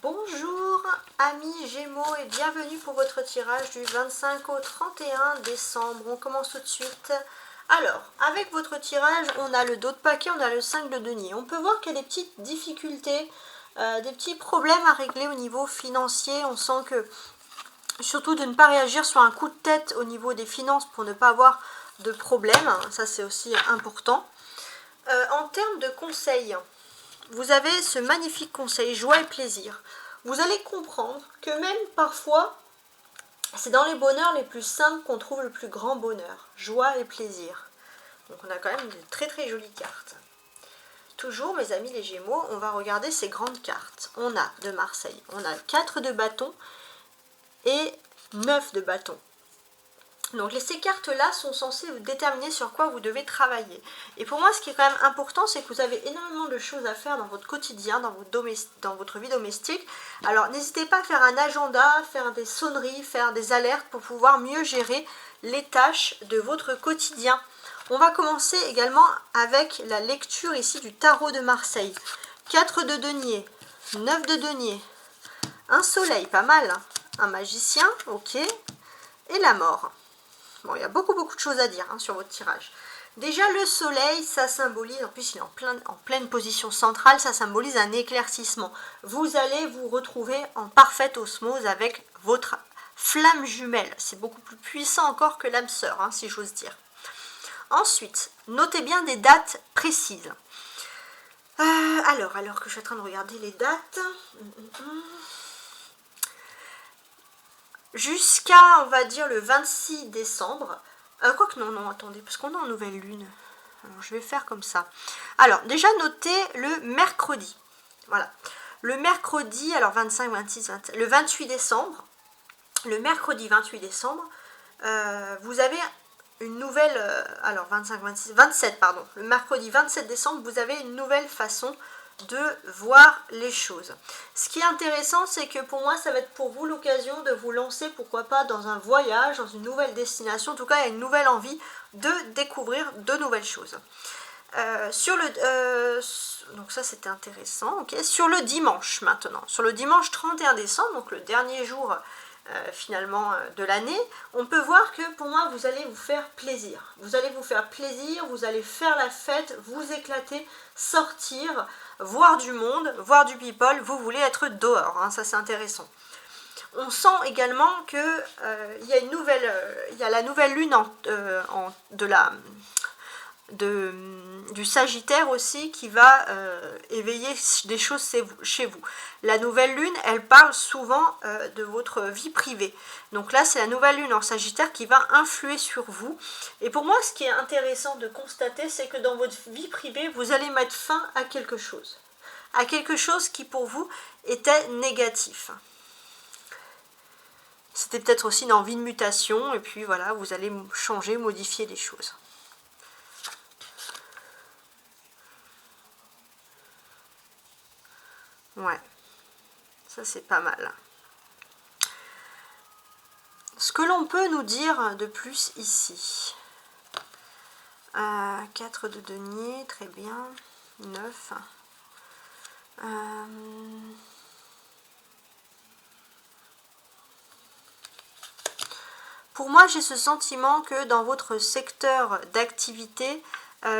Bonjour amis Gémeaux et bienvenue pour votre tirage du 25 au 31 décembre. On commence tout de suite. Alors, avec votre tirage, on a le dos de paquet, on a le 5 de denier. On peut voir qu'il y a des petites difficultés, des petits problèmes à régler au niveau financier. On sent que, surtout de ne pas réagir sur un coup de tête au niveau des finances pour ne pas avoir de problème. Ça, c'est aussi important. En termes de conseils, vous avez ce magnifique conseil, joie et plaisir. Vous allez comprendre que même parfois, c'est dans les bonheurs les plus simples qu'on trouve le plus grand bonheur. Joie et plaisir. Donc on a quand même de très très jolies cartes. Toujours, mes amis les Gémeaux, on va regarder ces grandes cartes. On a de Marseille, on a 4 de bâton et 9 de bâton. Donc ces cartes-là sont censées vous déterminer sur quoi vous devez travailler. Et pour moi, ce qui est quand même important, c'est que vous avez énormément de choses à faire dans votre quotidien, dans votre vie domestique. Alors n'hésitez pas à faire un agenda, faire des sonneries, faire des alertes pour pouvoir mieux gérer les tâches de votre quotidien. On va commencer également avec la lecture ici du tarot de Marseille. 4 de denier, 9 de denier, un soleil, pas mal, hein. Un magicien, ok, et la mort. Bon, il y a beaucoup de choses à dire sur votre tirage. Déjà, le soleil, ça symbolise, en plus il est en pleine position centrale, ça symbolise un éclaircissement. Vous allez vous retrouver en parfaite osmose avec votre flamme jumelle. C'est beaucoup plus puissant encore que l'âme sœur, si j'ose dire. Ensuite, notez bien des dates précises. Alors que je suis en train de regarder les dates... Jusqu'à, on va dire, le 26 décembre. Quoique non, attendez, parce qu'on est en nouvelle lune. Alors, je vais faire comme ça. Alors, déjà, notez le mercredi. Voilà. Le mercredi, alors 25, 26, 27, le 28 décembre. Le mercredi 28 décembre, vous avez une nouvelle... alors, 25, 26, 27, pardon. Le mercredi 27 décembre, vous avez une nouvelle façon de voir les choses. Ce qui est intéressant, c'est que pour moi, ça va être pour vous l'occasion de vous lancer, pourquoi pas, dans un voyage, dans une nouvelle destination. En tout cas, il y a une nouvelle envie de découvrir de nouvelles choses. Donc ça, c'était intéressant. Okay. Sur le dimanche, maintenant. Sur le dimanche 31 décembre, donc le dernier jour finalement de l'année, on peut voir que pour moi, vous allez vous faire plaisir. Vous allez vous faire plaisir, vous allez faire la fête, vous éclater, sortir, voir du monde, voir du people, vous voulez être dehors, ça c'est intéressant. On sent également que il y a la nouvelle lune du Sagittaire aussi qui va éveiller des choses chez vous. La nouvelle lune, elle parle souvent de votre vie privée. Donc là, c'est la nouvelle lune en Sagittaire qui va influer sur vous. Et pour moi, ce qui est intéressant de constater, c'est que dans votre vie privée, vous allez mettre fin à quelque chose. À quelque chose qui pour vous était négatif. C'était peut-être aussi une envie de mutation. Et puis voilà, vous allez changer, modifier les choses. Ouais, ça c'est pas mal. Ce que l'on peut nous dire de plus ici. 4 de denier, très bien. 9. Pour moi, j'ai ce sentiment que dans votre secteur d'activité,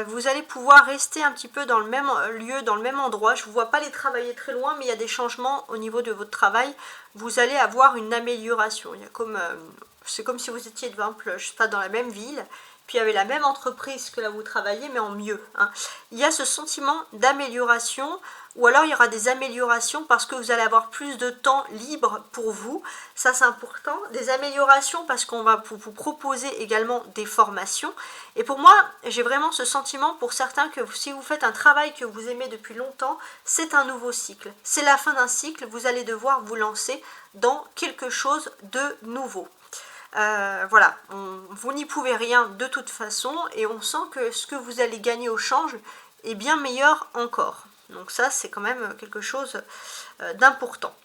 vous allez pouvoir rester un petit peu dans le même lieu, dans le même endroit. Je ne vous vois pas les travailler très loin, mais il y a des changements au niveau de votre travail. Vous allez avoir une amélioration. C'est comme si vous étiez je sais pas, dans la même ville, puis il y avait la même entreprise que là où vous travaillez, mais en mieux. Il y a ce sentiment d'amélioration, ou alors il y aura des améliorations parce que vous allez avoir plus de temps libre pour vous. Ça, c'est important. Des améliorations parce qu'on va vous proposer également des formations. Et pour moi, j'ai vraiment ce sentiment pour certains que si vous faites un travail que vous aimez depuis longtemps, c'est un nouveau cycle. C'est la fin d'un cycle, vous allez devoir vous lancer dans quelque chose de nouveau. Voilà, vous n'y pouvez rien de toute façon et on sent que ce que vous allez gagner au change est bien meilleur encore. Donc ça, c'est quand même quelque chose d'important.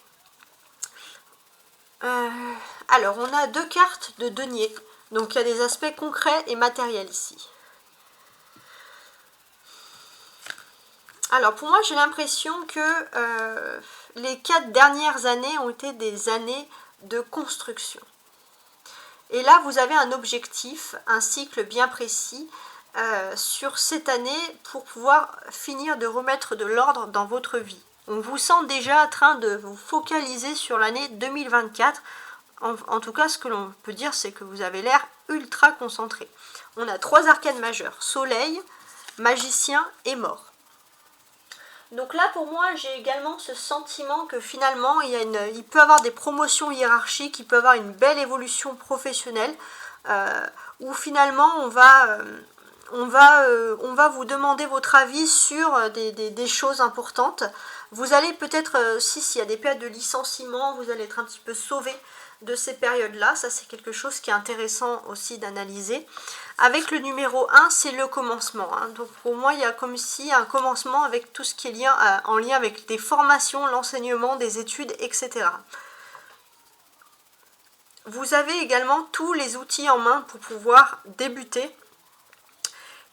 Alors, on a 2 cartes de denier. Donc, il y a des aspects concrets et matériels ici. Alors, pour moi, j'ai l'impression que les 4 dernières années ont été des années de construction. Et là, vous avez un objectif, un cycle bien précis sur cette année pour pouvoir finir de remettre de l'ordre dans votre vie. On vous sent déjà en train de vous focaliser sur l'année 2024. En tout cas, ce que l'on peut dire, c'est que vous avez l'air ultra concentré. On a 3 arcanes majeures, soleil, magicien et mort. Donc là, pour moi, j'ai également ce sentiment que finalement, il peut y avoir des promotions hiérarchiques, il peut y avoir une belle évolution professionnelle, où finalement, on va vous demander votre avis sur des choses importantes. Vous allez peut-être, s'il y a des périodes de licenciement, vous allez être un petit peu sauvé de ces périodes-là. Ça, c'est quelque chose qui est intéressant aussi d'analyser. Avec le numéro 1, c'est le commencement. Donc pour moi, il y a comme si un commencement avec tout ce qui est en lien avec des formations, l'enseignement, des études, etc. Vous avez également tous les outils en main pour pouvoir débuter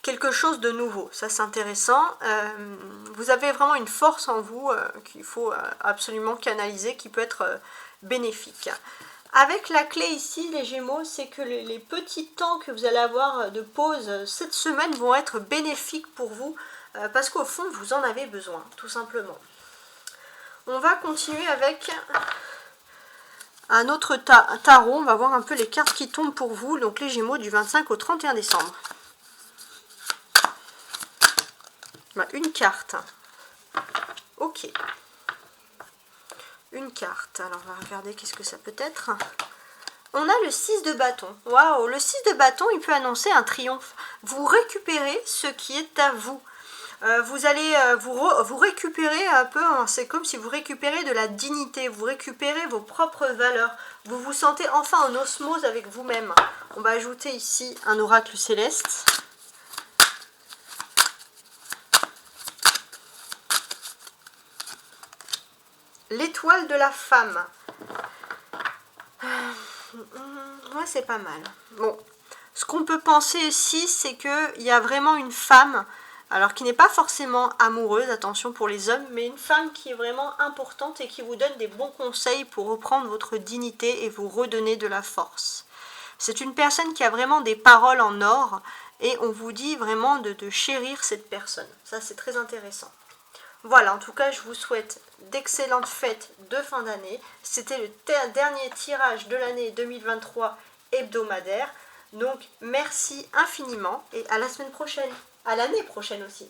quelque chose de nouveau. Ça, c'est intéressant. Vous avez vraiment une force en vous qu'il faut absolument canaliser, qui peut être bénéfique. Avec la clé ici, les Gémeaux, c'est que les petits temps que vous allez avoir de pause cette semaine vont être bénéfiques pour vous, parce qu'au fond, vous en avez besoin, tout simplement. On va continuer avec un autre tarot. On va voir un peu les cartes qui tombent pour vous, donc les Gémeaux du 25 au 31 décembre. Une carte. Ok. Une carte. Alors, on va regarder qu'est-ce que ça peut être. On a le 6 de bâton. Waouh, le 6 de bâton, il peut annoncer un triomphe. Vous récupérez ce qui est à vous. Vous allez vous récupérer un peu, c'est comme si vous récupérez de la dignité, vous récupérez vos propres valeurs. Vous vous sentez enfin en osmose avec vous-même. On va ajouter ici un oracle céleste. L'étoile de la femme. Ouais, c'est pas mal. Bon, ce qu'on peut penser ici, c'est qu'il y a vraiment une femme, alors qui n'est pas forcément amoureuse, attention pour les hommes, mais une femme qui est vraiment importante et qui vous donne des bons conseils pour reprendre votre dignité et vous redonner de la force. C'est une personne qui a vraiment des paroles en or et on vous dit vraiment de chérir cette personne. Ça, c'est très intéressant. Voilà, en tout cas, je vous souhaite d'excellentes fêtes de fin d'année. C'était le dernier tirage de l'année 2023 hebdomadaire. Donc, merci infiniment et à la semaine prochaine. À l'année prochaine aussi.